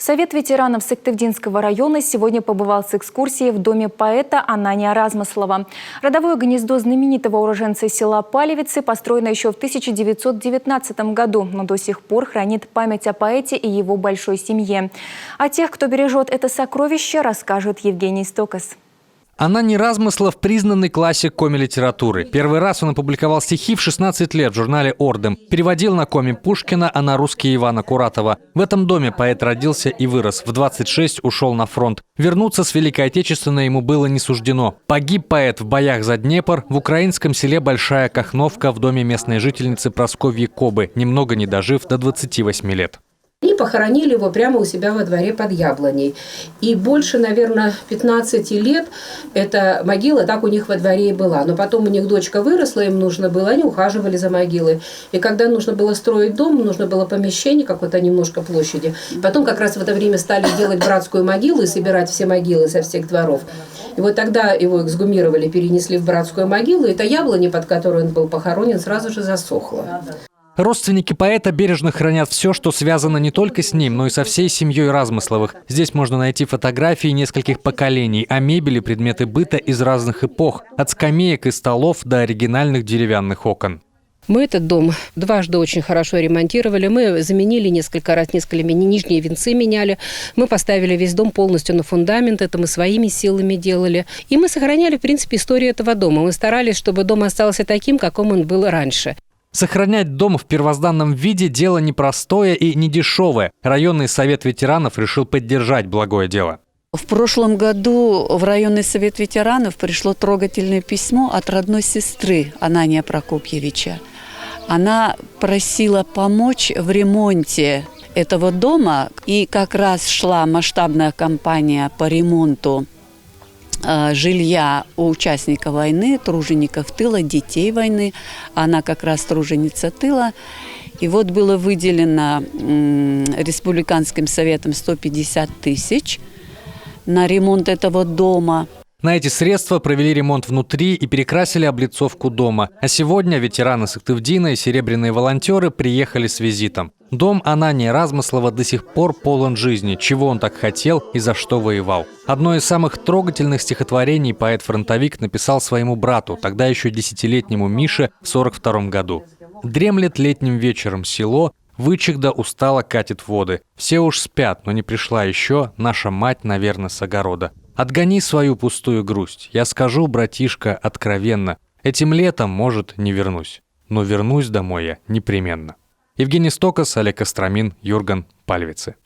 Совет ветеранов Сыктывдинского района сегодня побывал с экскурсией в доме поэта Анания Размыслова. Родовое гнездо знаменитого уроженца села Палевицы построено еще в 1919 году, но до сих пор хранит память о поэте и его большой семье. О тех, кто бережет это сокровище, расскажет Евгений Стокас. Ананий Размыслов – признанный классик коми-литературы. Первый раз он опубликовал стихи в 16 лет в журнале «Ордем». Переводил на коми Пушкина, а на русский Ивана Куратова. В этом доме поэт родился и вырос. В 26 ушел на фронт. Вернуться с Великой Отечественной ему было не суждено. Погиб поэт в боях за Днепр в украинском селе Большая Кахновка в доме местной жительницы Прасковьи Кобы, немного не дожив до 28 лет. И похоронили его прямо у себя во дворе под яблоней. И больше, наверное, 15 лет эта могила так у них во дворе и была. Но потом у них дочка выросла, им нужно было, они ухаживали за могилой. И когда нужно было строить дом, нужно было помещение, какое-то немножко площади. Потом как раз в это время стали делать братскую могилу и собирать все могилы со всех дворов. И вот тогда его эксгумировали, перенесли в братскую могилу, и эта яблоня, под которой он был похоронен, сразу же засохла. Родственники поэта бережно хранят все, что связано не только с ним, но и со всей семьей Размысловых. Здесь можно найти фотографии нескольких поколений, а мебели, предметы быта из разных эпох, от скамеек и столов до оригинальных деревянных окон. Мы этот дом дважды очень хорошо ремонтировали. Мы заменили несколько раз, нижние венцы меняли. Мы поставили весь дом полностью на фундамент. Это мы своими силами делали. И мы сохраняли, в принципе, историю этого дома. Мы старались, чтобы дом остался таким, каким он был раньше. Сохранять дом в первозданном виде – дело непростое и недешевое. Районный совет ветеранов решил поддержать благое дело. В прошлом году в районный совет ветеранов пришло трогательное письмо от родной сестры Анания Прокопьевича. Она просила помочь в ремонте этого дома, и как раз шла масштабная кампания по ремонту жилья у участников войны, тружеников тыла, детей войны. Она как раз труженица тыла. И вот было выделено Республиканским советом 150 тысяч на ремонт этого дома. На эти средства провели ремонт внутри и перекрасили облицовку дома. А сегодня ветераны Сыктывдина и серебряные волонтеры приехали с визитом. Дом Анания Размыслова до сих пор полон жизни, чего он так хотел и за что воевал. Одно из самых трогательных стихотворений поэт-фронтовик написал своему брату, тогда еще 10-летнему Мише, в 1942 году. «Дремлет летним вечером село, вычегда устало катит воды. Все уж спят, но не пришла еще наша мать, наверное, с огорода. Отгони свою пустую грусть. Я скажу, братишка, откровенно. Этим летом, может, не вернусь. Но вернусь домой я непременно». Евгений Стокас, Олег Костромин, Юрган, Палевицы.